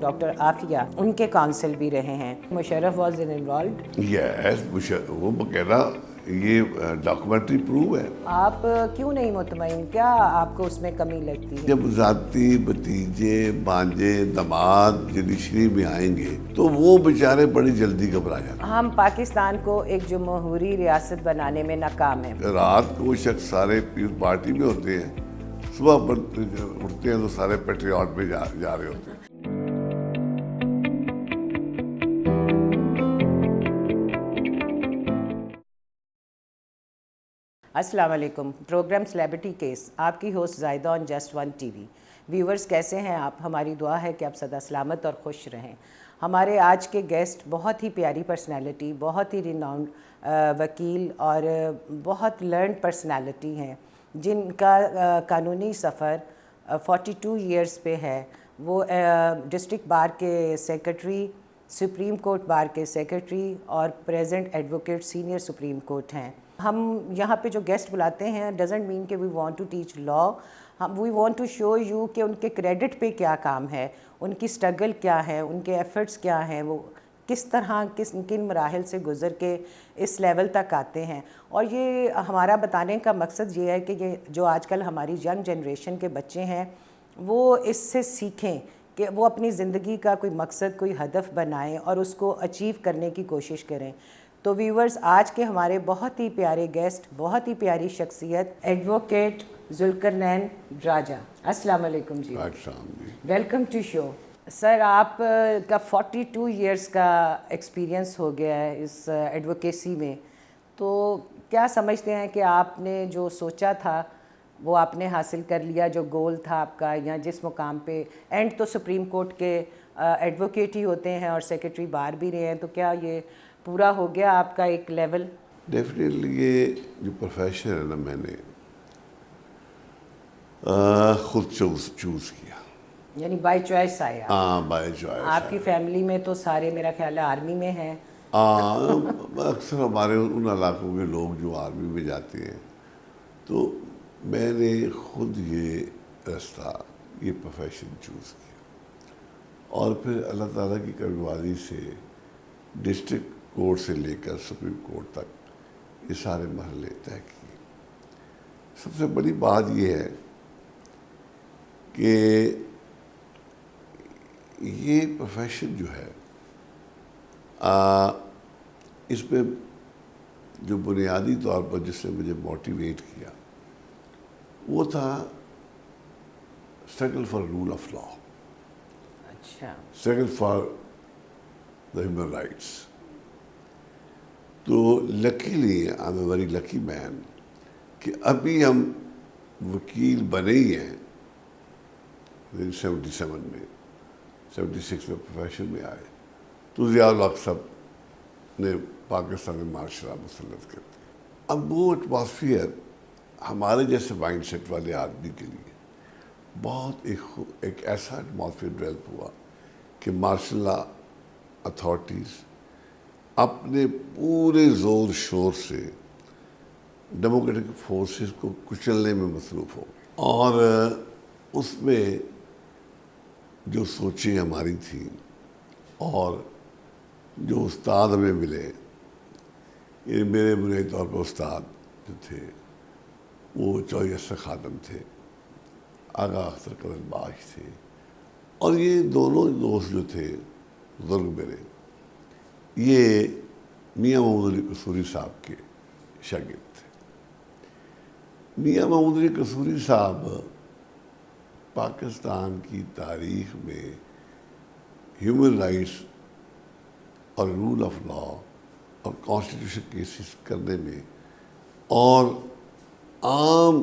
Doctor Aafia ان کے council بھی رہے ہیں. Musharraf was involved. یس وہ کہنا یہ ڈاکومنٹری پروو ہے. آپ کیوں نہیں مطمئن؟ کیا آپ کو اس میں کمی لگتی ہے؟ جب ذاتی بھتیجے بانجے داماد جوڈیشری میں آئیں گے تو وہ بیچارے بڑی جلدی گھبرا جاتے ہیں. ہم پاکستان کو ایک جمہوری ریاست بنانے میں ناکام ہیں. رات کو وہ شخص سارے پیپلز پارٹی میں ہوتے ہیں, صبح اٹھتے ہیں تو سارے پیٹریاٹ میں جا رہے ہوتے ہیں. السلام علیکم. پروگرام سیلیبریٹی کیس آپ کی host Zaida on just one T V. Viewers کیسے ہیں آپ؟ ہماری دعا ہے کہ آپ سدا سلامت اور خوش رہیں. ہمارے آج کے گیسٹ بہت ہی پیاری پرسنالٹی, بہت ہی ریناؤنڈ وکیل اور بہت لرنڈ پرسنالٹی ہیں جن کا قانونی سفر 42 ایئرز پہ ہے. وہ ڈسٹرکٹ بار کے سیکرٹری, سپریم کورٹ بار کے سیکرٹری اور present advocate senior supreme court ہیں. ہم یہاں پہ جو گیسٹ بلاتے ہیں ڈزنٹ مین کہ we want to teach law. We want to show you کہ ان کے کریڈٹ پہ کیا کام ہے, ان کی اسٹرگل کیا ہے, ان کے ایفرٹس کیا ہیں, وہ کس طرح کن مراحل سے گزر کے اس لیول تک آتے ہیں. اور یہ ہمارا بتانے کا مقصد یہ ہے کہ یہ جو آج کل ہماری ینگ جنریشن کے بچے ہیں وہ اس سے سیکھیں کہ وہ اپنی زندگی کا کوئی مقصد, کوئی ہدف بنائیں اور اس کو اچیو کرنے کی کوشش کریں. تو ویورز, آج کے ہمارے بہت ہی پیارے گیسٹ, بہت ہی پیاری شخصیت ایڈوکیٹ ذوالقرنین راجہ. السلام علیکم جی. Welcome to show. سر, آپ کا 42 ایئرس کا ایکسپیرینس ہو گیا ہے اس ایڈوکیسی میں, تو کیا سمجھتے ہیں کہ آپ نے جو سوچا تھا وہ آپ نے حاصل کر لیا, جو گول تھا آپ کا, یا جس مقام پہ اینڈ تو سپریم کورٹ کے ایڈوکیٹ ہی ہوتے ہیں اور سیکرٹری بار بھی رہے ہیں, تو کیا یہ پورا ہو گیا آپ کا ایک لیول؟ ڈیفینیٹلی یہ جو پروفیشن ہے نا, میں نے خود چوز کیا. یعنی بائی چوائس آیا؟ ہاں, بائی چوائس. آپ کی فیملی میں تو سارے میرا خیال ہے آرمی میں ہیں. اکثر ہمارے ان علاقوں کے لوگ جو آرمی میں جاتے ہیں, تو میں نے خود یہ رستہ, یہ پروفیشن چوز کیا, اور پھر اللہ تعالیٰ کی کرموازی سے ڈسٹرکٹ کورٹ سے لے کر سپریم کورٹ تک یہ سارے مرحلے طے کیے. سب سے بڑی بات یہ ہے کہ یہ پروفیشن جو ہے اس میں جو بنیادی طور پر جس نے مجھے موٹیویٹ کیا وہ تھا struggle for rule of law. اچھا. Struggle for the human rights. تو luckily I am a very lucky مین کہ ابھی ہم وکیل بنے ہی ہیں 77 میں, 76 میں پروفیشن میں آئے, تو ضیاء الحق صاحب نے پاکستان میں معاشرہ مسلط کر دیا. اب وہ ایٹماسفیئر ہمارے جیسے مائنڈ سیٹ والے آدمی کے لیے بہت ایک ایسا ایٹماسفیئر ڈیولپ ہوا کہ مارشل لا اتھارٹیز اپنے پورے زور شور سے ڈیموکریٹک فورسز کو کچلنے میں مصروف ہو گئی. اور اس میں جو سوچیں ہماری تھیں اور جو استاد ہمیں ملے, یہ میرے بنیادی طور پر استاد جو تھے وہ چوہدری اشرف خادم تھے, آغا اختر قدر باش تھے, اور یہ دونوں دوست جو تھے بزرگ میرے, یہ میاں محمود علی قصوری صاحب کے شاگرد تھے. میاں محمود علی قصوری صاحب پاکستان کی تاریخ میں ہیومن رائٹس اور رول آف لا اور کانسٹیٹیوشن کیسز کرنے میں, اور عام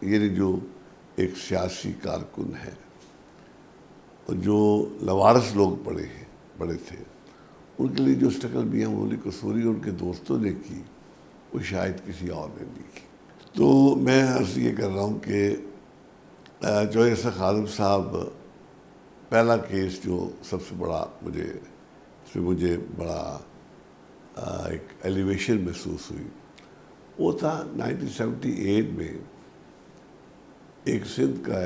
یعنی جو ایک سیاسی کارکن ہے اور جو لوارث لوگ بڑے تھے, ان کے لیے جو اسٹرگل میاں محمود علی قصوری اور ان کے دوستوں نے کی وہ شاید کسی اور نے نہیں کی. تو میں عرض یہ کر رہا ہوں کہ چوہدری اشرف خادم صاحب پہلا کیس جو سب سے بڑا مجھے بڑا ایک ایلیویشن محسوس ہوئی وہ تھا 1978 میں. ایک سندھ کا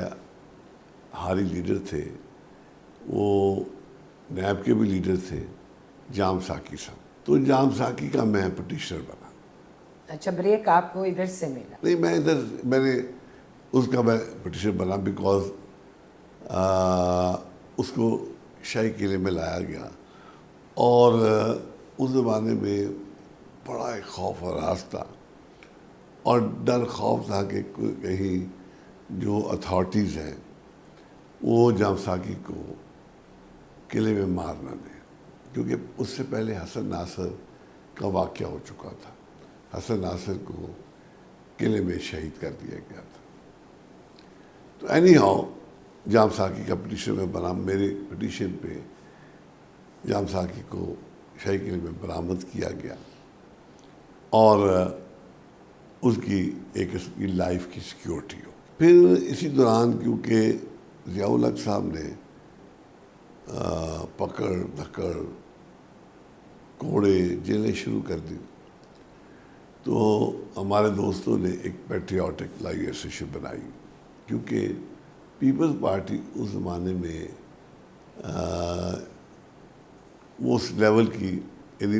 ہاری لیڈر تھے وہ نیب کے بھی لیڈر تھے جام ساکی صاحب، تو جام ساکی کا میں پٹیشنر بنا. اچھا، بریک آپ کو ادھر سے ملا؟ نہیں، میں نے اس کا میں پٹیشنر بنا بیکاز اس کو شاہی قلعے میں لایا گیا، اور اس زمانے میں بڑا ایک خوف و راز تھا اور ڈر خوف تھا کہ کہیں جو اتھارٹیز ہیں وہ جام ساکی کو قلعے میں مار نہ دیں، کیونکہ اس سے پہلے حسن ناصر کا واقعہ ہو چکا تھا. حسن ناصر کو قلعے میں شہید کر دیا گیا تھا. تو اینی ہاؤ جام ساکی کا پٹیشن میں بنا. میرے پٹیشن پہ جام ساکی کو شاہی قلعے میں برآمد کیا گیا اور اس کی ایک قسم کی لائف کی سیکیورٹی ہو. پھر اسی دوران کیونکہ ضیاء الحق صاحب نے پکڑ دھکڑ کوڑے جیلیں شروع کر دی، تو ہمارے دوستوں نے ایک پیٹریوٹک لائی ایسوسیشن بنائی، کیونکہ پیپلز پارٹی اس زمانے میں وہ اس لیول کی، یعنی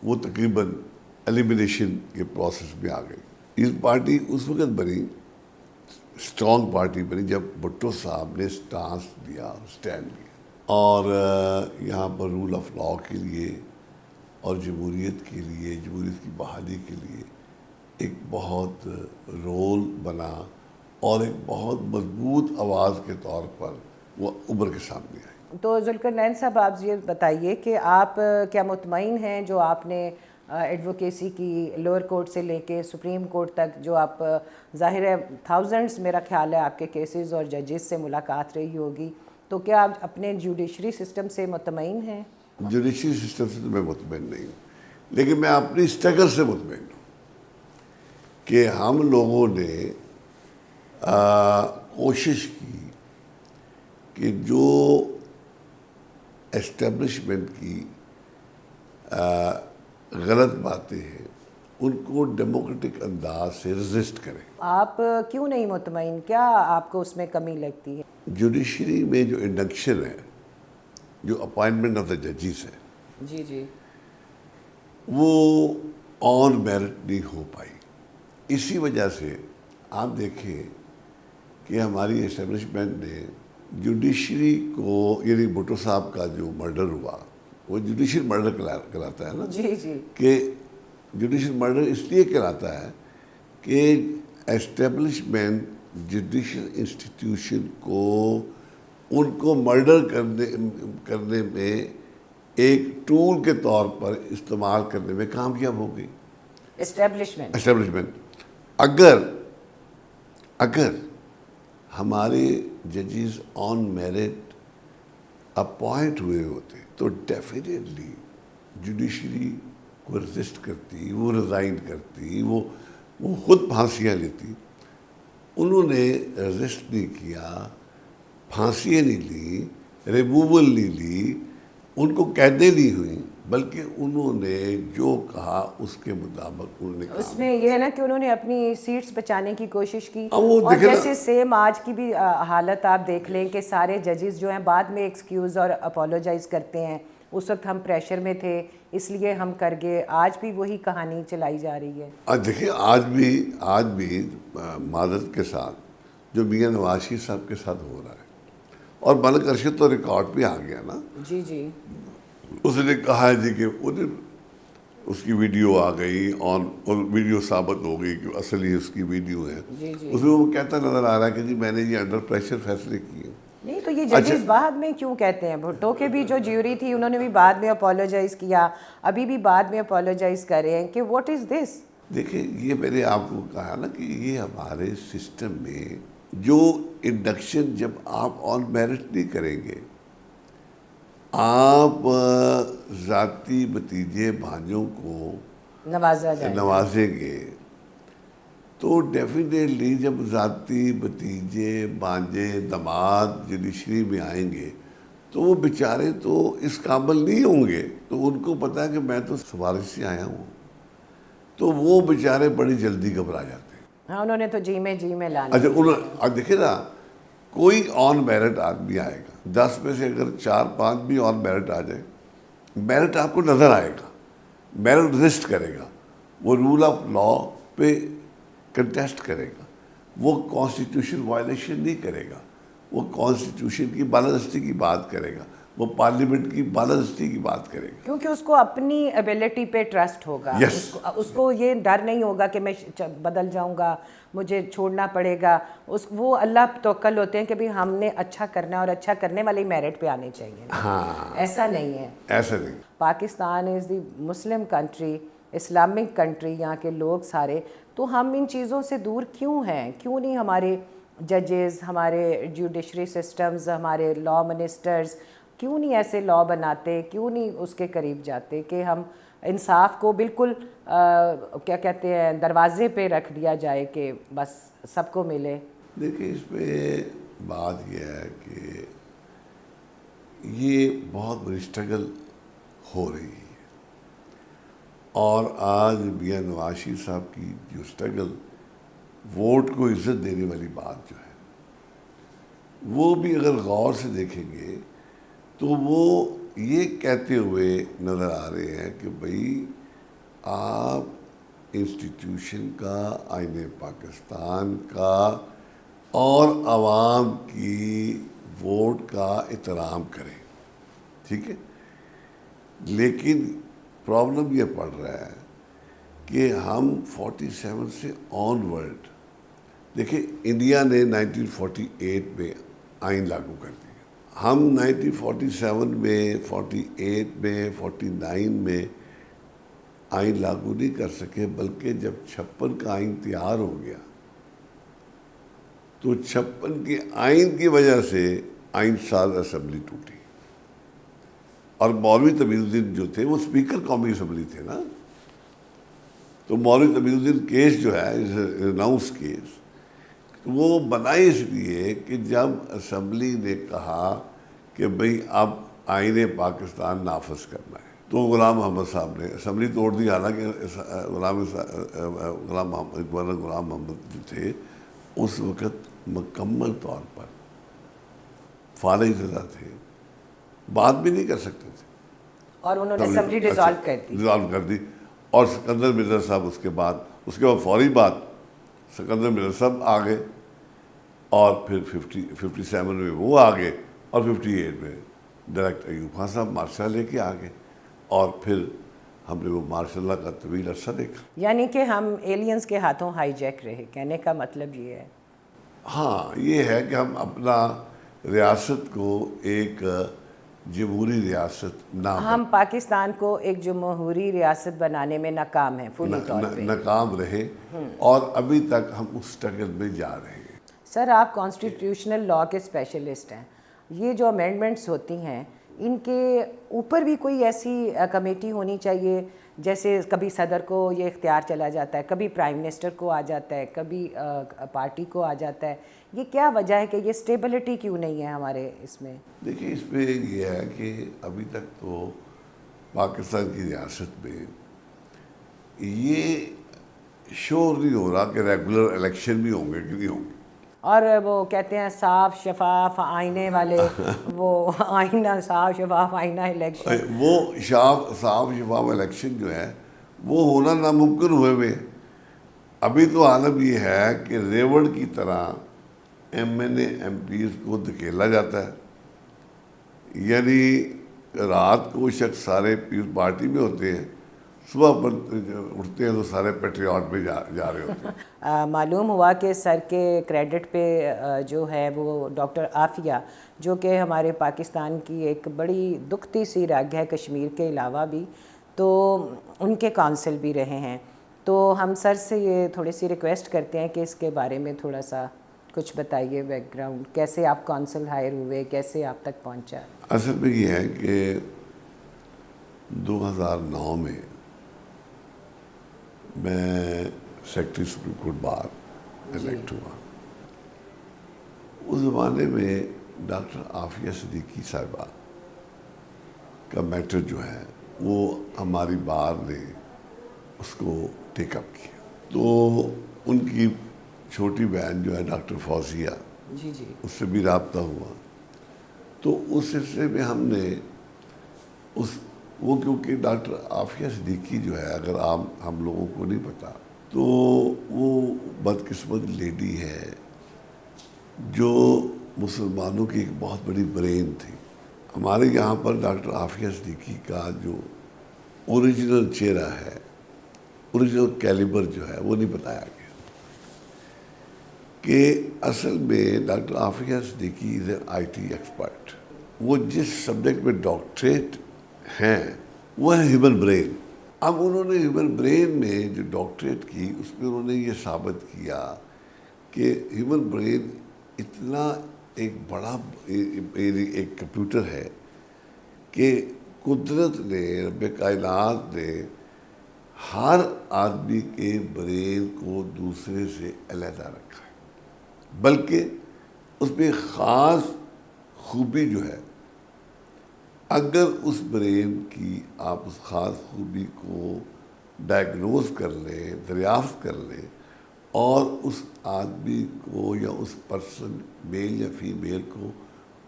وہ تقریباً ایلیمینیشن کے پروسیس میں آ گئی. اس پارٹی اس وقت بنی، اسٹرانگ پارٹی بنی، جب بھٹو صاحب نے اسٹینڈ لیا اور یہاں پر رول آف لاء کے لیے اور جمہوریت کے لیے، جمہوریت کی بحالی کے لیے ایک بہت رول بنا اور ایک بہت مضبوط آواز کے طور پر وہ ابھر کے سامنے آئی. تو ذوالقرنین صاحب، آپ یہ بتائیے کہ آپ کیا مطمئن ہیں جو آپ نے ایڈوکیسی کی لوور کورٹ سے لے کے سپریم کورٹ تک، جو آپ ظاہر ہے تھاؤزنڈز میرا خیال ہے آپ کے کیسز اور ججز سے ملاقات رہی ہوگی، تو کیا آپ اپنے جوڈیشری سسٹم سے مطمئن ہیں؟ جوڈیشری سسٹم سے تو میں مطمئن نہیں ہوں، لیکن میں اپنی اسٹرگل سے مطمئن ہوں کہ ہم لوگوں نے کوشش کی کہ جو اسٹیبلشمنٹ کی غلط باتیں ہیں ان کو ڈیموکریٹک انداز سے رزسٹ کریں. آپ کیوں نہیں مطمئن؟ کیا آپ کو اس میں کمی لگتی ہے؟ جوڈیشری میں جو انڈکشن ہے، جو اپائنٹمنٹ آف دا ججز ہے، جی جی، وہ آن میرٹ نہیں ہو پائی. اسی وجہ سے آپ دیکھیں کہ ہماری اسٹیبلشمنٹ نے جوڈیشری کو، یعنی بھٹو صاحب کا جو مرڈر ہوا، وہ جوڈیشل مرڈر کہلاتا ہے نا. جی جی، کہ جوڈیشل مرڈر اس لیے کہلاتا ہے کہ اسٹیبلشمنٹ جوڈیشل انسٹیٹیوشن کو ان کو مرڈر کرنے میں ایک ٹول کے طور پر استعمال کرنے میں کامیاب ہو گئی. اسٹیبلشمنٹ اگر ہمارے ججز آن میرٹ اپوائنٹ ہوئے ہوتے تو ڈیفینیٹلی جوڈیشری کو رزسٹ کرتی، وہ ریزائن کرتی، وہ خود پھانسیاں لیتی. انہوں نے رزسٹ نہیں کیا، پھانسیاں نہیں لی، ریموول نہیں لی، ان کو قیدیں نہیں ہوئیں، بلکہ انہوں نے جو کہا اس کے مطابق انہوں نے کہا. اس میں یہ ہے نا کہ انہوں نے اپنی سیٹس بچانے کی کوشش کی، وہ اور دیکھیں نا، جیسے سیم آج کی بھی حالت آپ دیکھ لیں کہ سارے ججز جو ہیں بعد میں ایکسکیوز اور اپولوجائز کرتے ہیں، اس وقت ہم پریشر میں تھے اس لیے ہم کر گئے. آج بھی وہی کہانی چلائی جا رہی ہے. دیکھیں آج بھی معذرت کے ساتھ جو میاں نواز شریف صاحب کے ساتھ ہو رہا ہے، اور ملک ارشد تو ریکارڈ پہ آ گیا نا. جی جی، اس نے کہا ہے جی کہ اس کی ویڈیو آ گئی اور ویڈیو ثابت ہو گئی کہ اصلی اس کی ویڈیو ہے. جی جی، اس میں وہ کہتا نظر آ رہا ہے کہ جی میں نے یہ انڈر پریشر فیصلے کیے. نہیں تو یہ ججز بعد میں کیوں کہتے ہیں؟ بھٹو کے بھی جو جیوری تھی انہوں نے بھی بعد میں اپولوجائز کیا، ابھی بھی بعد میں اپولوجائز کر رہے ہیں کہ واٹ از دس. دیکھیں، یہ میں نے آپ کو کہا نا کہ یہ ہمارے سسٹم میں جو انڈکشن، جب آپ آن میرٹ نہیں کریں گے، آپ ذاتی بھتیجے بھانجوں کو نوازیں گے، تو ڈیفینیٹلی جب ذاتی بھتیجے بھانجے داماد جوڈیشری میں آئیں گے تو وہ بیچارے تو اس قابل نہیں ہوں گے. تو ان کو پتہ ہے کہ میں تو سفارش سے آیا ہوں، تو وہ بیچارے بڑی جلدی گھبرا جاتے ہیں. ہاں، انہوں نے تو جی میں لانا. اچھا، دیکھیں نا، کوئی آن میرٹ آدمی آئے گا، 10 میں سے اگر 4-5 بھی آن میرٹ آ جائے، میرٹ آپ کو نظر آئے گا، میرٹ رجسٹ کرے گا، وہ رول آف لا پہ کنٹیسٹ کرے گا، وہ کانسٹیٹیوشن وائلیشن نہیں کرے گا، وہ کانسٹیٹیوشن کی بالادستی کی بات کرے گا، وہ پارلیمنٹ کی بالادستی کی بات کرے گا، کیونکہ اس کو اپنی ایبلٹی پہ ٹرسٹ ہوگا. اس کو یہ ڈر نہیں ہوگا کہ میں بدل جاؤں گا، مجھے چھوڑنا پڑے گا. وہ اللہ توکل ہوتے ہیں کہ بھی ہم نے اچھا کرنا ہے اور اچھا کرنے والے میرٹ پہ آنے چاہیے. ایسا نہیں ہے. ایسا نہیں. پاکستان از دی مسلم کنٹری، اسلامک کنٹری، یہاں کے لوگ سارے، تو ہم ان چیزوں سے دور کیوں ہیں؟ کیوں نہیں ہمارے ججز، ہمارے جوڈیشری سسٹمز، ہمارے لا منسٹرز کیوں نہیں ایسے لا بناتے؟ کیوں نہیں اس کے قریب جاتے کہ ہم انصاف کو بالکل کیا کہتے ہیں دروازے پہ رکھ دیا جائے کہ بس سب کو ملے؟ دیکھیں اس پہ بات یہ ہے کہ یہ بہت بڑی اسٹرگل ہو رہی ہے، اور آج میاں نواز شریف صاحب کی جو اسٹرگل، ووٹ کو عزت دینے والی بات جو ہے، وہ بھی اگر غور سے دیکھیں گے تو وہ یہ کہتے ہوئے نظر آ رہے ہیں کہ بھئی آپ انسٹیٹیوشن کا، آئین پاکستان کا اور عوام کی ووٹ کا احترام کریں، ٹھیک ہے. لیکن پرابلم یہ پڑ رہا ہے کہ ہم 47 سے آن ورلڈ، دیکھیں انڈیا نے 1948 میں آئین لاگو کر دیا، ہم 1947 میں، 48 میں، 49 میں آئین لاگو نہیں کر سکے، بلکہ جب 56 کا آئین تیار ہو گیا تو 56 کے آئین کی وجہ سے آئین ساز اسمبلی ٹوٹی، اور مولوی تمیم الدین جو تھے وہ اسپیکر قومی اسمبلی تھے نا. تو مولوی تمیم الدین کیس جو ہے ریناؤنس کیس، وہ بنائی اس لیے کہ جب اسمبلی نے کہا کہ بھئی اب آئین پاکستان نافذ کرنا ہے، تو غلام محمد صاحب نے اسمبلی توڑ دی. حالانکہ غلام محمد جو تھے اس وقت مکمل طور پر فارغ زدہ تھے، بات بھی نہیں کر سکتے تھے، اور انہوں نے اسمبلی ڈیزالو کر دی. اور سکندر مرزا صاحب اس کے بعد فوری بات سکندر مرزا صاحب آ گئے، اور پھر 57 میں وہ آ گئے، اور 58 میں ڈائریکٹ ایوب خان صاحب مارشل لے کے آ گئے، اور پھر ہم نے وہ مارشاء اللہ کا طویل عرصہ دیکھا. یعنی کہ ہم ایلینز کے ہاتھوں ہائی جیک رہے، کہنے کا مطلب یہ ہے. ہاں، یہ ہے کہ ہم اپنا ریاست کو ایک جمہوری ریاست ہم پاکستان کو ایک جمہوری ریاست بنانے میں ناکام ہیں، فلی طور پہ ناکام رہے، اور ابھی تک ہم اس اسٹرگل میں جا رہے ہیں. سر آپ کانسٹیٹیوشنل لا کے اسپیشلسٹ ہیں، یہ جو امینڈمنٹس ہوتی ہیں ان کے اوپر بھی کوئی ایسی کمیٹی ہونی چاہیے، جیسے کبھی صدر کو یہ اختیار چلا جاتا ہے، کبھی پرائم منسٹر کو آ جاتا ہے، کبھی پارٹی کو آ جاتا ہے. یہ کیا وجہ ہے کہ یہ اسٹیبلٹی کیوں نہیں ہے ہمارے اس میں؟ دیکھیے اس پہ یہ ہے کہ ابھی تک تو پاکستان کی ریاست میں یہ شور نہیں ہو رہا کہ ریگولر الیکشن بھی ہوں گے کہ نہیں ہوں گے. اور وہ کہتے ہیں صاف شفاف آئینے والے، وہ آئینہ صاف شفاف آئینہ الیکشن، وہ صاف شفاف الیکشن جو ہے وہ ہونا ناممکن ہوئے ہوئے. ابھی تو عالم یہ ہے کہ ریوڑ کی طرح M N A MPs کو دھکیلا جاتا ہے، یعنی رات کو شخص سارے پیپلز پارٹی میں ہوتے ہیں، صبح پر اٹھتے ہیں تو سارے پیٹریاٹ میں جا رہے ہوتے ہیں. معلوم ہوا کہ سر کے کریڈٹ پہ جو ہے وہ ڈاکٹر عافیہ، جو کہ ہمارے پاکستان کی ایک بڑی دکھتی سی رگ ہے کشمیر کے علاوہ بھی، تو ان کے کونسل بھی رہے ہیں. تو ہم سر سے یہ تھوڑی سی ریکویسٹ کرتے ہیں کہ اس کے بارے میں تھوڑا سا کچھ بتائیے، بیک گراؤنڈ، کیسے آپ کونسل ہائر ہوئے، کیسے آپ تک پہنچا؟ اصل میں یہ ہے کہ 2009 میں میں secretary supreme court bar elect ہوا. اس زمانے میں ڈاکٹر عافیہ صدیقی صاحبہ کا میٹر جو ہے وہ ہماری بار نے اس کو ٹیک اپ کیا. تو ان کی چھوٹی بہن جو ہے ڈاکٹر فوزیہ، جی جی اس سے بھی رابطہ ہوا. تو اس سلسلے میں ہم نے وہ کیونکہ ڈاکٹر عافیہ صدیقی جو ہے، اگر ہم لوگوں کو نہیں پتا، تو وہ بدقسمت لیڈی ہے جو مسلمانوں کی ایک بہت بڑی برین تھی. ہمارے یہاں پر ڈاکٹر عافیہ صدیقی کا جو اوریجنل چہرہ ہے، اوریجنل کیلیبر جو ہے، وہ نہیں بتایا گیا. کہ اصل میں doctor Aafia Siddiqui is a I T expert. وہ جس سبجیکٹ میں ڈاکٹریٹ ہیں وہ ہے ہیومن برین. اب انہوں نے ہیومن برین میں جو ڈاکٹریٹ کی، اس میں انہوں نے یہ ثابت کیا کہ ہیومن برین اتنا ایک بڑا ایک کمپیوٹر ہے کہ قدرت نے، رب کائنات نے ہر آدمی کے برین کو دوسرے سے علیحدہ رکھا ہے. بلکہ اس میں خاص خوبی جو ہے، اگر اس برین کی آپ اس خاص خوبی کو ڈائگنوز کر لیں، دریافت کر لیں، اور اس آدمی کو یا اس پرسن میل یا فیمیل کو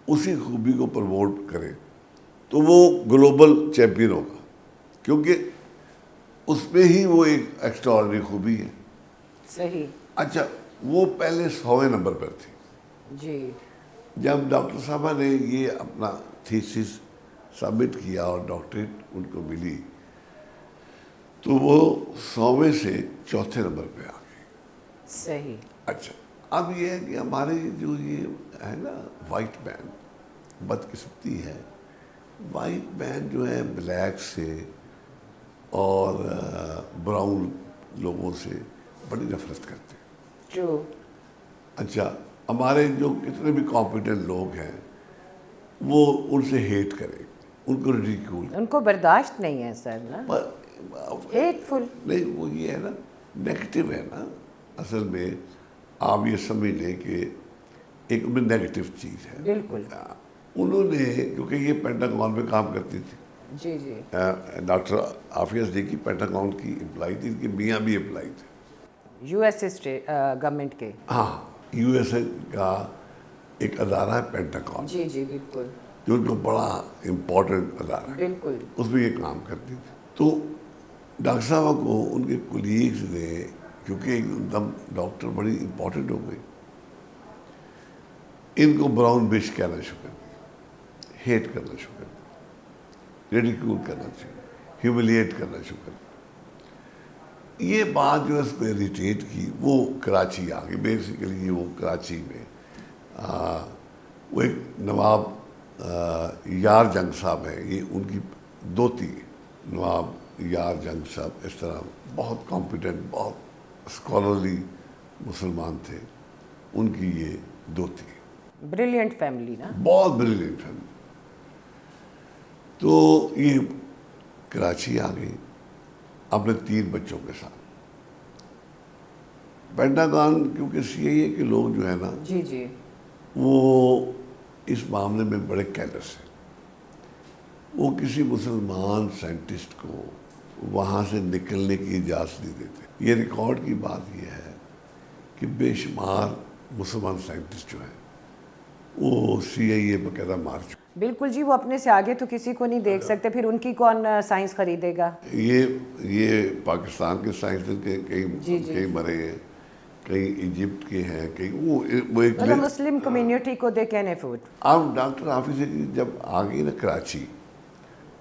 اسی خوبی کو پروموٹ کریں، تو وہ گلوبل چیمپئن ہوگا. کیونکہ اس میں ہی وہ ایک ایکسٹراڈنری خوبی ہے. صحیح. اچھا، وہ پہلے 100ویں نمبر پر تھی. جی. جب ڈاکٹر صاحبہ نے یہ اپنا تھیسس سبمٹ کیا اور ڈاکٹریٹ ان کو ملی، تو وہ 100ویں سے 4تھے نمبر پہ آ گئی. صحیح. اچھا، اب یہ ہے کہ ہمارے جو یہ ہے نا وائٹ مین، بدقسمتی ہے، وائٹ مین جو ہے بلیک سے اور براؤن لوگوں سے بڑی نفرت کرتے ہیں. جو اچھا، ہمارے جو کتنے بھی کمپیٹنٹ لوگ ہیں وہ ان سے ہیٹ کریں، ان کو ریڈیکیول. ان کو برداشت نہیں ہے سر نا، ہیٹ فل. نہیں، وہ یہ ہے نا، نیگیٹو ہے نا. اصل میں آپ یہ سمجھ لیں کہ ایک نیگیٹو چیز ہے. بالکل. انہوں نے، کیونکہ یہ پینٹاگون میں کام کرتی تھی. جی جی. ڈاکٹر عافیہ صدیقی پینٹاگون کی امپلائی تھی، ان کے میاں بھی امپلائی تھے یو ایس گورنمنٹ کے. ہاں، یو ایس اے کا ایک ادارہ ہے پینٹاگون. جی جی بالکل. جو ان کو بڑا امپورٹنٹ ادارہ ہے، بالکل. اس میں یہ کام کرتی تھی. تو ڈاکٹر صاحبہ کو ان کے کولیگز نے، کیونکہ ایک دم ڈاکٹر بڑی امپورٹنٹ ہو گئی، ان کو براؤن بش کہنا شروع کر دیا، ہیٹ کرنا شروع کر دیا، ریڈیکیول کرنا چاہیے، ہیوملیٹ کرنا شروع کر دیا. یہ بات جو ہے اس کو اریٹیٹ کی. وہ کراچی آ گئی. بیسیکلی وہ کراچی میں وہ ایک نواب یار جنگ صاحب ہیں، یہ ان کی دوتی. نواب یار جنگ صاحب اس طرح بہت کمپیٹنٹ، بہت اسکالرلی مسلمان تھے. ان کی یہ دوتی. بریلینٹ فیملی نا. بہت بریلینٹ فیملی. تو یہ کراچی آ گئی اپنے 3 بچوں کے ساتھ. پینٹاگون کیونکہ سی آئی اے کے لوگ جو ہے نا، جی جی، وہ اس معاملے میں بڑے کیئرلیس ہیں. وہ کسی مسلمان سائنٹسٹ کو وہاں سے نکلنے کی اجازت نہیں دیتے. یہ ریکارڈ کی بات یہ ہے کہ بے شمار مسلمان سائنٹسٹ جو ہیں وہ سی آئی اے باقاعدہ مار چکے. بالکل جی. وہ اپنے سے آگے تو کسی کو نہیں دیکھ سکتے، پھر ان کی کون سائنس خریدے گا. یہ پاکستان کے سائنسدان کے کئی مرے ہیں، کئی ایجپٹ کے ہیں، کئی وہ ایک مسلم کمیونٹی کو دے کین افورڈ. اب ڈاکٹر حافظ جب آ گئی نا کراچی،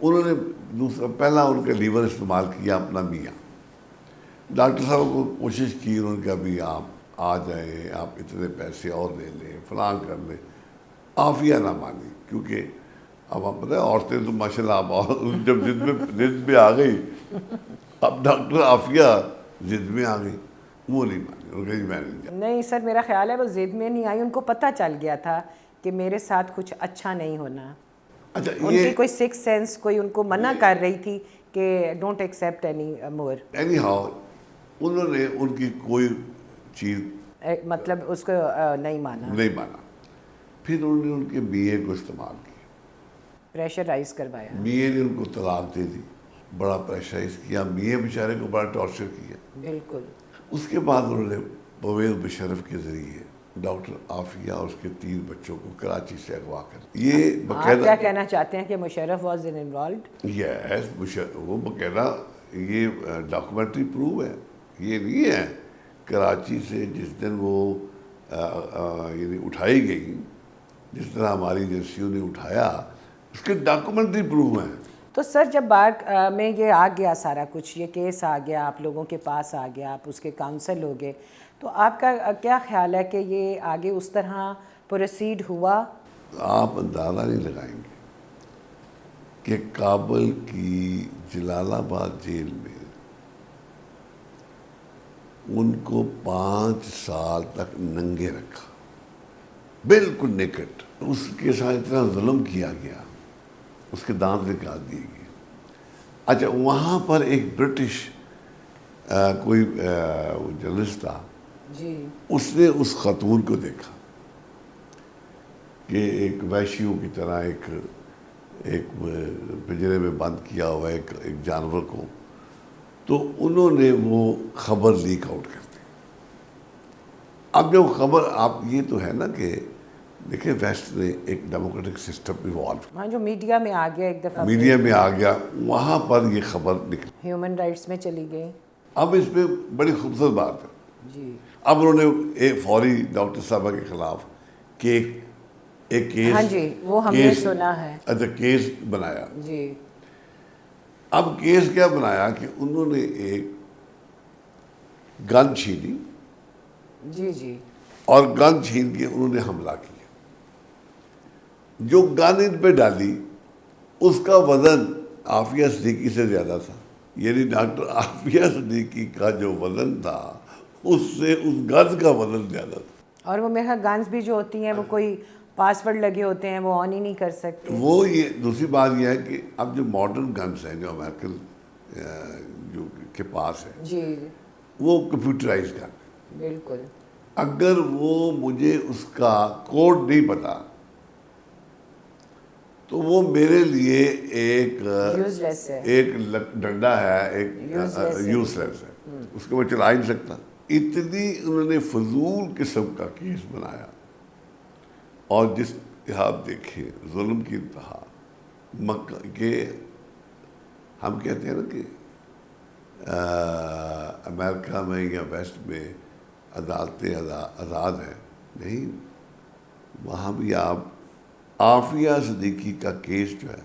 انہوں نے پہلا ان کا لیور استعمال کیا اپنا میاں. ڈاکٹر صاحب کو کوشش کی، انہوں نے کہا بھی آپ آ جائیں، آپ اتنے پیسے اور لے لیں، فلاں کر لیں. عافیہ نہ مانی، کیونکہ اب آپ پتہ ہے عورتیں تو ماشاء اللہ اب جب ضد میں آ گئی، اب ڈاکٹر عافیہ ضد میں آ گئی. وہ نہیں مانی، انہوں نے کہا میں نہیں جاتا. نہیں سر، میرا خیال ہے وہ ضد میں نہیں آئی، ان کو پتہ چل گیا تھا کہ میرے ساتھ کچھ اچھا نہیں ہونا. اچھا، ان کی کوئی سکس سینس کوئی ان کو منع کر رہی تھی کہ don't accept any more. Any how انہوں نے ان کی کوئی چیز مطلب اس کو نہیں مانا. پھر انہوں نے ان کے بی اے کو استعمال کیا، پریشرائز کروایا. بی اے نے ان کو طلاق دے دی، بڑا پریشرائز کیا. بی اے بیچارے کو بڑا ٹارچر کیا. بالکل. اس کے بعد انہوں نے پرویز مشرف کے ذریعے ڈاکٹر عافیہ اور اس کے 3 بچوں کو کراچی سے اغوا کر. یہ آپ باقاعدہ کیا کہنا چاہتے ہیں کہ مشرف واز انوالوڈ؟ یس وہ باقاعدہ یہ ڈاکومنٹری پروو ہے. یہ نہیں ہے کراچی سے جس دن وہ یعنی اٹھائی گئی, جس طرح ہماری ایجنسیوں نے اٹھایا, اس کے ڈاکومنٹری پروو ہیں. تو سر جب بار میں یہ آ گیا سارا کچھ, یہ کیس آ گیا, آپ لوگوں کے پاس آ گیا, آپ اس کے کاؤنسل ہو گئے, تو آپ کا کیا خیال ہے کہ یہ آگے اس طرح پروسیڈ ہوا؟ آپ اندازہ نہیں لگائیں گے کہ کابل کی جلال آباد جیل میں ان کو 5 سال تک ننگے رکھا, بالکل نیکٹ. اس کے ساتھ اتنا ظلم کیا گیا, اس کے دانت نکال دیے گئے. اچھا, وہاں پر ایک برٹش کوئی جرنلسٹ تھا, جی, اس نے اس خاتون کو دیکھا کہ ایک وحشیوں کی طرح ایک پنجرے میں بند کیا ہوا ایک جانور کو, تو انہوں نے وہ خبر لیک آؤٹ کر دی. اب جو خبر, آپ یہ تو ہے نا کہ دیکھیں ویسٹ نے ایک ڈیموکریٹک سسٹم ایوالو, ہاں, جو میڈیا میں آ گیا ایک دفعہ, میڈیا میں آ گیا, وہاں پر یہ خبر نکلی, ہیومن رائٹس میں چلی گئی. اب اس میں بڑی خوبصورت بات ہے. جی, اب انہوں نے ایک فوری ڈاکٹر صاحبہ کے خلاف کہ ایک کیس, ہاں جی, وہ ہم نے سنا ہے. اچھا, کیس بنایا. جی, اب کیس کیا بنایا کہ انہوں نے ایک گن چھینی, جی, جی, اور گن چھین کے انہوں نے حملہ کیا. جو گن ان پہ ڈالی اس کا وزن عافیہ صدیقی سے زیادہ تھا. یعنی ڈاکٹر عافیہ صدیقی کا جو وزن تھا اس سے اس گن کا وزن زیادہ تھا. اور وہ میرا گنز بھی جو ہوتی ہیں وہ کوئی پاسورڈ لگے ہوتے ہیں, وہ آن ہی نہیں کر سکتے. وہ یہ دوسری بات یہ ہے کہ اب جو ماڈرن گنز ہیں جو امریکن جو کے پاس ہے, جی, وہ کمپیوٹرائز گن ہے. بالکل. اگر وہ مجھے اس کا کوڈ نہیں پتا تو وہ میرے لیے ایک ڈنڈا ہے, ایک یوز لیس ہے, اس کو میں چلا ہی نہیں سکتا. اتنی انہوں نے فضول قسم کا کیس بنایا, اور جس آپ دیکھیں ظلم کی انتہا. کہ ہم کہتے ہیں نا کہ امریکہ میں یا ویسٹ میں عدالتیں آزاد ہیں, نہیں, وہاں بھی آپ عافیہ صدیقی کا کیس جو ہے,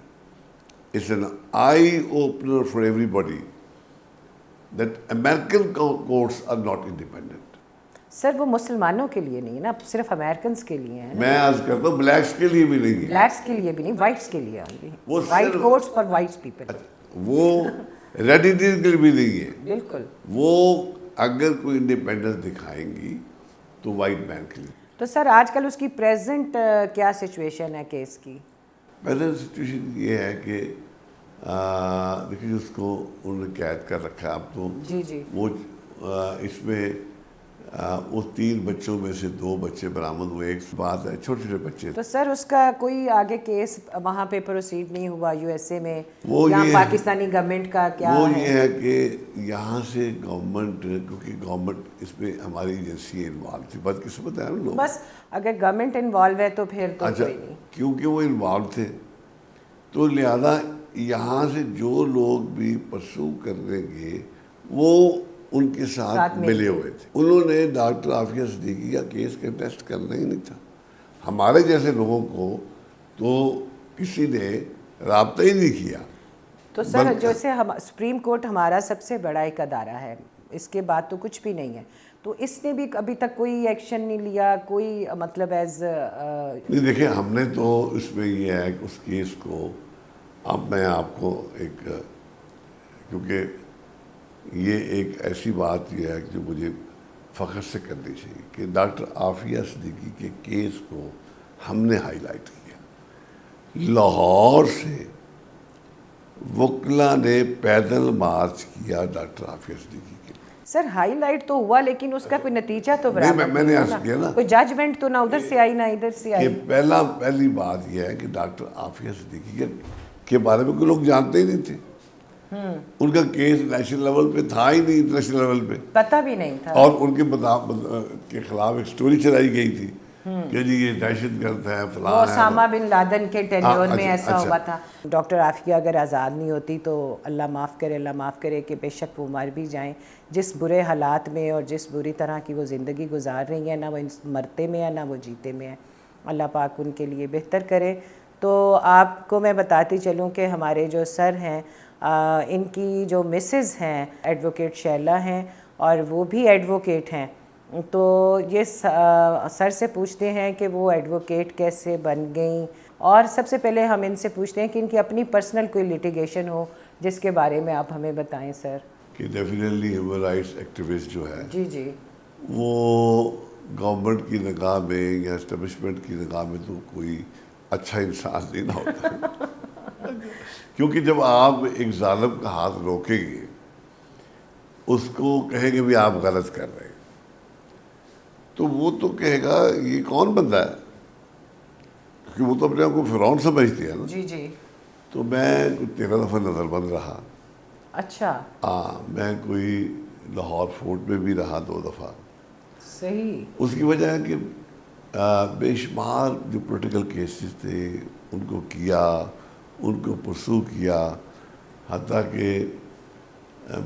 it's an eye opener for everybody that American courts are not independent. Sir وہ مسلمانوں کے لیے نہیں ہے نا, صرف امریکنز کے لیے ہیں. میں عرض کرتا ہوں بلیکس کے لیے بھی نہیں ہے, بلیکس کے لیے بھی نہیں, وائٹس کے لیے آنگی, white courts for whites people. وہ ریڈ انڈین کے لیے بھی نہیں ہے. بالکل. وہ اگر کوئی انڈیپینڈنس دکھائیں گی تو وائٹ مین کے لیے. تو سر آج کل اس کی پریزنٹ کیا سچویشن ہے کیس کی؟ پریزنٹ سچویشن یہ ہے کہ دیکھیے اس کو انہوں نے قید کر رکھا ہے اب تو. جی, جی, وہ اس میں وہ 3 بچوں میں سے 2 بچے برآمد ہوئے. ایک بات ہے چھوٹے چھوٹے بچے. تو سر اس کا کوئی آگے کیس وہاں پہ پروسیڈ نہیں ہوا یو ایس اے میں, یا پاکستانی گورنمنٹ کا کیا ہے؟ وہ یہ ہے کہ یہاں سے گورنمنٹ, کیونکہ گورنمنٹ اس میں ہماری ایجنسی انوالو تھی, بدقسمت ہے نا لوگ. بس اگر گورنمنٹ انوالو ہے تو پھر تو کوئی نہیں. کیونکہ وہ انوالو تھے تو لہذا یہاں سے جو لوگ بھی پرسو کرنے گے وہ ان کے ساتھ ملے ہوئے تھے. انہوں نے ڈاکٹر عافیہ صدیقی کا کیس کا ٹیسٹ کرنا ہی نہیں تھا. ہمارے جیسے لوگوں کو تو کسی نے رابطہ ہی نہیں کیا. تو سر جیسے سپریم کورٹ ہمارا سب سے بڑا ایک ادارہ ہے, اس کے بعد تو کچھ بھی نہیں ہے, تو اس نے بھی ابھی تک کوئی ایکشن نہیں لیا, کوئی مطلب ایز نہیں. دیکھیں ہم نے تو اس میں یہ ہے کہ اس کیس کو, اب میں آپ کو ایک, کیونکہ یہ ایک ایسی بات یہ ہے جو مجھے فخر سے کرنی چاہیے کہ ڈاکٹر عافیہ صدیقی کے کیس کو ہم نے ہائی لائٹ کیا. لاہور سے وکلا نے پیدل مارچ کیا ڈاکٹر عافیہ صدیقی کے لیے. سر ہائی لائٹ تو ہوا لیکن اس کا کوئی نتیجہ تو برابر میں نے عرض کیا نا, کوئی ججمنٹ تو نہ ادھر سے آئی نہ ادھر سے آئی. پہلی بات یہ ہے کہ ڈاکٹر عافیہ صدیقی کے بارے میں کوئی لوگ جانتے ہی نہیں تھے. ان کا کیس نیشنل لیول پہ تھا ہی نہیں، انٹرنیشنل لیول پہ پتہ بھی نہیں تھا. اور ان کے خلاف ایک سٹوری چلائی گئی تھی کہ جی یہ دہشت گرد ہے وہ فلاں ہے. اسامہ بن لادن کے ٹینیور میں ایسا اچھا. ہوا تھا. ڈاکٹر عافیہ اگر آزاد نہیں ہوتی تو اللہ معاف کرے، اللہ معاف کرے کہ بے شک وہ مر بھی جائیں. جس برے حالات میں اور جس بری طرح کی وہ زندگی گزار رہی ہیں، نہ وہ مرتے میں ہے نہ وہ جیتے میں ہے. اللہ پاک ان کے لیے بہتر کرے. تو آپ کو میں بتاتی چلوں کہ ہمارے جو سر ہیں، ان کی جو مسز ہیں ایڈوکیٹ شیلا ہیں، اور وہ بھی ایڈوکیٹ ہیں. تو یہ سر سے پوچھتے ہیں کہ وہ ایڈوکیٹ کیسے بن گئیں، اور سب سے پہلے ہم ان سے پوچھتے ہیں کہ ان کی اپنی پرسنل کوئی لیٹیگیشن ہو جس کے بارے میں آپ ہمیں بتائیں سر. کہ ڈیفینیٹلی ہیومن رائٹس ایکٹیوسٹ جو ہے جی جی وہ گورنمنٹ کی نگاہ میں یا اسٹیبلشمنٹ کی نگاہ میں تو کوئی اچھا انسان نہیں نہ ہوتا. کیونکہ جب آپ ایک ظالم کا ہاتھ روکیں گے، اس کو کہیں گے بھی آپ غلط کر رہے ہیں، تو وہ تو کہے گا یہ کون بندہ ہے، کیونکہ وہ تو اپنے آپ کو فرعون سمجھتی ہے نا. جی جی. تو میں 13 دفعہ نظر بند رہا. اچھا. ہاں، میں کوئی لاہور فورٹ میں بھی رہا 2 دفعہ. صحیح. اس کی وجہ ہے کہ بے شمار جو پولیٹیکل کیسز تھے ان کو کیا، ان کو پرسو کیا، حتیٰ کہ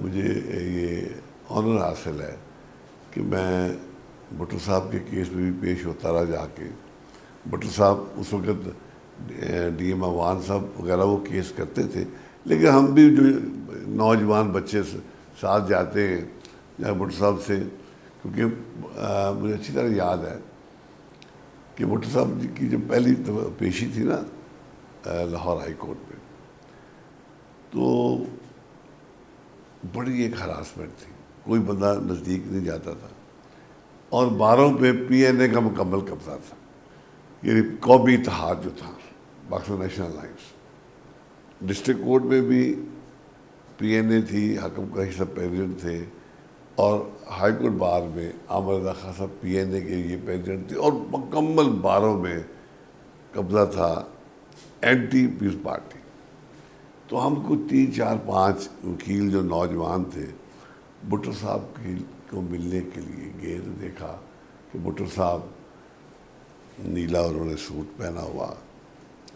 مجھے یہ آنر حاصل ہے کہ میں بھٹو صاحب کے کیس میں بھی پیش ہوتا رہا جا کے. بھٹو صاحب اس وقت ڈی ایم اوان صاحب وغیرہ وہ کیس کرتے تھے، لیکن ہم بھی جو نوجوان بچے ساتھ جاتے ہیں یا بھٹو صاحب سے، کیونکہ مجھے اچھی طرح یاد ہے کہ بھٹو صاحب کی جب پہلی پیشی تھی نا لاہور ہائی کورٹ میں، تو بڑی ایک ہراسمنٹ تھی، کوئی بندہ نزدیک نہیں جاتا تھا، اور باروں پہ پی این اے کا مکمل قبضہ تھا. یعنی قومی اتحاد جو تھا، Pakistan national alliance. District court میں بھی پی این اے تھی، حکم کا صاحب پریزیڈنٹ تھے، اور ہائی کورٹ بار میں عامر رضا خان صاحب پی این اے کے یہ پریزیڈنٹ تھے، اور مکمل باروں میں قبضہ تھا اینٹی پیپلز پارٹی. تو ہم کو 3 4 5 وکیل جو نوجوان تھے بھٹو صاحب کو ملنے کے لیے گئے، تو دیکھا کہ بھٹو صاحب نیلا انہوں نے سوٹ پہنا ہوا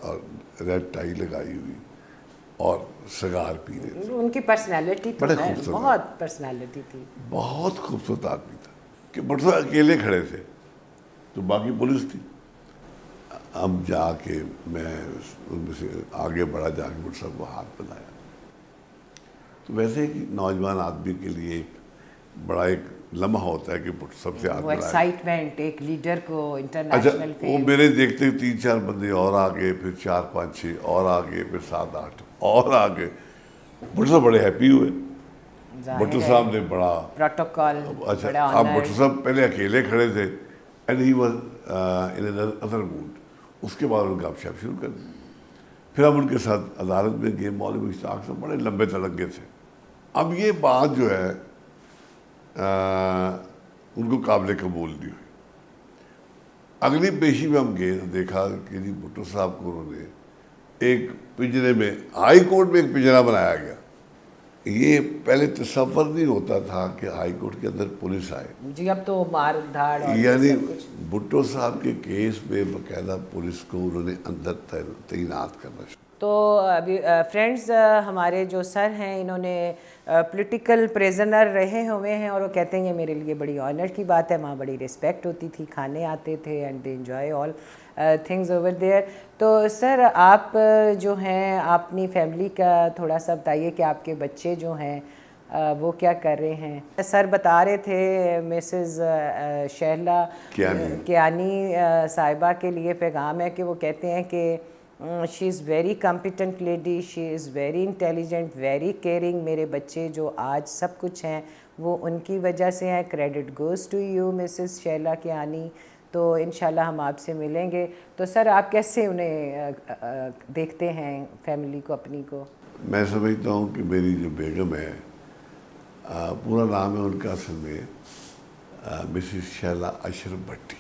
اور ریڈ ٹائی لگائی ہوئی اور سگار پی رہے تھے. ان کی پرسنالٹی بڑے خوبصورت، بہت پرسنالٹی تھی. بہت خوبصورت آدمی تھا کہ بھٹو صاحب اکیلے کھڑے تھے تو باقی پولیس تھی. اب جا کے میں ان میں سے آگے بڑھا، جا کے بھٹو صاحب کو ہاتھ بنایا. تو ویسے ہی نوجوان آدمی کے لیے ایک بڑا ایک لمحہ ہوتا ہے کہ بھٹو صاحب سے ہاتھ وہ بنایا. ایکسائٹمنٹ ایک لیڈر کو اچھا، انٹرنیشنل وہ میرے دیکھتے 3 4 بندے اور آگے، پھر 4 5 6 اور آگے، پھر 7 8 اور آگے. بھٹو صاحب بڑے ہیپی ہوئے. بھٹو صاحب نے بڑا پروٹوکول. اچھا، اب بھٹو صاحب پہلے اکیلے کھڑے تھے and he was in other mood. اس کے بعد ان کا گپ شپ شروع کر دی. پھر ہم ان کے ساتھ عدالت میں گئے. مولوی مشتاق صاحب بڑے لمبے تلنگے تھے. اب یہ بات جو ہے ان کو قابل قبول نہیں ہوئی. اگلی پیشی میں ہم گئے تو دیکھا کہ جی بھٹو صاحب کو انہوں نے ایک پنجرے میں، ہائی کورٹ میں ایک پنجرا بنایا گیا. یہ پہلے تصور نہیں ہوتا تھا کہ ہائی کورٹ کے اندر پولیس آئے. جی اب تو مار دھاڑ اور یعنی سب کچھ. بھٹو صاحب کے کیس میں باقاعدہ پولیس کو انہوں نے اندر تعینات کرنا شروع. تو فرینڈز، ہمارے جو سر ہیں انہوں نے پولیٹیکل پریزنر رہے ہوئے ہیں، اور وہ کہتے ہیں یہ میرے لیے بڑی آنر کی بات ہے. وہاں بڑی رسپیکٹ ہوتی تھی، کھانے آتے تھے and they enjoy all things over there. تو سر آپ جو ہیں اپنی فیملی کا تھوڑا سا بتائیے کہ آپ کے بچے جو ہیں وہ کیا کر رہے ہیں. سر بتا رہے تھے مسز شہلا کیانی صاحبہ کے لیے پیغام ہے کہ وہ کہتے ہیں کہ she is very competent lady, she is very intelligent, very caring. میرے بچے جو آج سب کچھ ہیں وہ ان کی وجہ سے ہیں. Credit goes to you Mrs Sheila Kiani. تو انشاءاللہ ہم آپ سے ملیں گے. تو سر آپ کیسے انہیں دیکھتے ہیں فیملی کو اپنی کو؟ میں سمجھتا ہوں کہ میری جو بیگم ہے، پورا نام ہے ان کا اصل میں مسز شیلا اشرف بھٹی.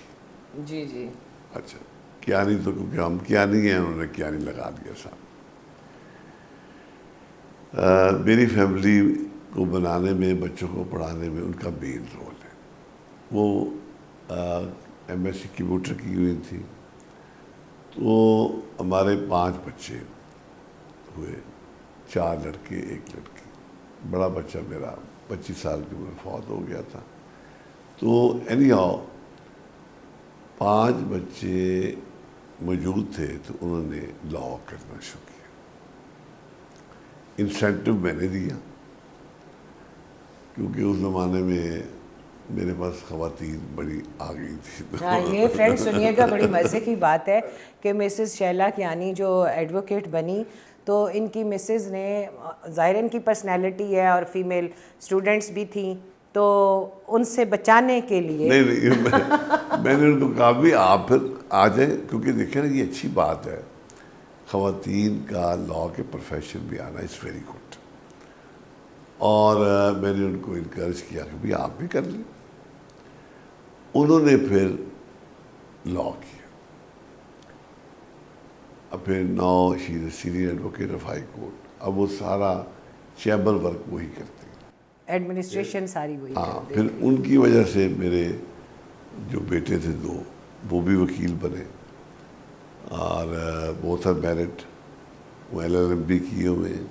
جی جی. اچھا، کیانی تو کیونکہ ہم کیانی ہیں، انہوں نے کیانی لگا دیا صاحب. میری فیملی کو بنانے میں، بچوں کو پڑھانے میں ان کا مین رول ہے. وہ ایم ایس سی کمپیوٹر کی ہوئی تھی. تو ہمارے 5 بچے ہوئے، 4 لڑکے 1 لڑکی. بڑا بچہ میرا 25 سال کی عمر فوت ہو گیا تھا. تو اینی ہاؤ 5 بچے موجود تھے تو انہوں نے لاء کرنا شروع کیا. انسینٹو میں نے دیا کیونکہ اس زمانے میں میرے پاس خواتین بڑی آ گئی تھی. ہاں یہ فرینڈ سنیے گا، بڑی مزے کی بات ہے کہ مسز شیلا کیانی جو ایڈوکیٹ بنی تو ان کی مسز نے، ظاہر ان کی پرسنالٹی ہے اور فیمیل اسٹوڈنٹس بھی تھیں، تو ان سے بچانے کے لیے نہیں میں نے ان کو کہا بھی آپ پھر آ جائیں، کیونکہ دیکھیں نا یہ اچھی بات ہے، خواتین کا لاء کے پروفیشن میں آنا از ویری گڈ. اور میں نے ان کو انکریج کیا کہ بھی آپ بھی کر لیں. انہوں نے پھر لاء کیا. اب پھر now she is a senior advocate of high court. اب وہ سارا چیمبر ورک وہی کرتے ہیں، ایڈمنسٹریشن ساری وہی ہاں. کر پھر دیتی. ان کی وجہ سے میرے جو بیٹے تھے 2 وہ بھی وکیل بنے اور بوتھ آر میرڈ، وہ LLM کیے ہوئے ہیں.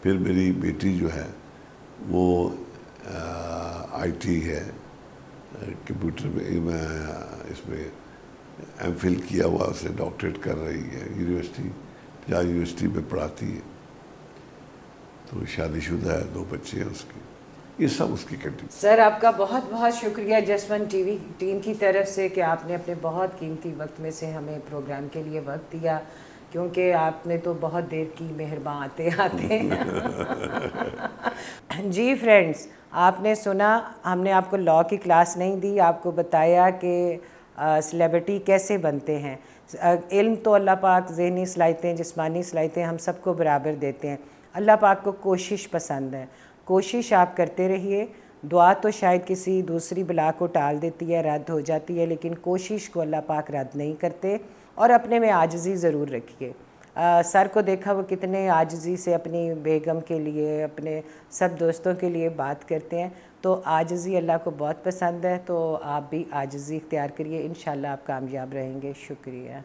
پھر میری بیٹی جو ہے وہ IT ہے، کمپیوٹر میں اس میں M.Phil کیا ہوا، اسے ڈاکٹریٹ کر رہی ہے یونیورسٹی میں پڑھاتی ہے. تو شادی شدہ ہے، 2 بچے ہیں اس کی. یہ سب اس کی کنٹینیو. سر آپ کا بہت بہت شکریہ جسٹ ون ٹی وی ٹیم کی طرف سے کہ آپ نے اپنے بہت قیمتی وقت میں سے ہمیں پروگرام کے لیے وقت دیا، کیونکہ آپ نے تو بہت دیر کی مہرباں آتے جی فرینڈس، آپ نے سنا، ہم نے آپ کو لاء کی کلاس نہیں دی، آپ کو بتایا کہ سلیبریٹی کیسے بنتے ہیں. علم تو اللہ پاک ذہنی صلاحیتیں، جسمانی صلاحیتیں ہم سب کو برابر دیتے ہیں. اللہ پاک کو کوشش پسند ہے. کوشش آپ کرتے رہیے. دعا تو شاید کسی دوسری بلا کو ٹال دیتی ہے، رد ہو جاتی ہے، لیکن کوشش کو اللہ پاک رد نہیں کرتے. اور اپنے میں عاجزی ضرور رکھیے. سر کو دیکھا وہ کتنے عاجزی سے اپنی بیگم کے لیے، اپنے سب دوستوں کے لیے بات کرتے ہیں. تو عاجزی اللہ کو بہت پسند ہے، تو آپ بھی عاجزی اختیار کریے، انشاءاللہ آپ کامیاب رہیں گے. شکریہ.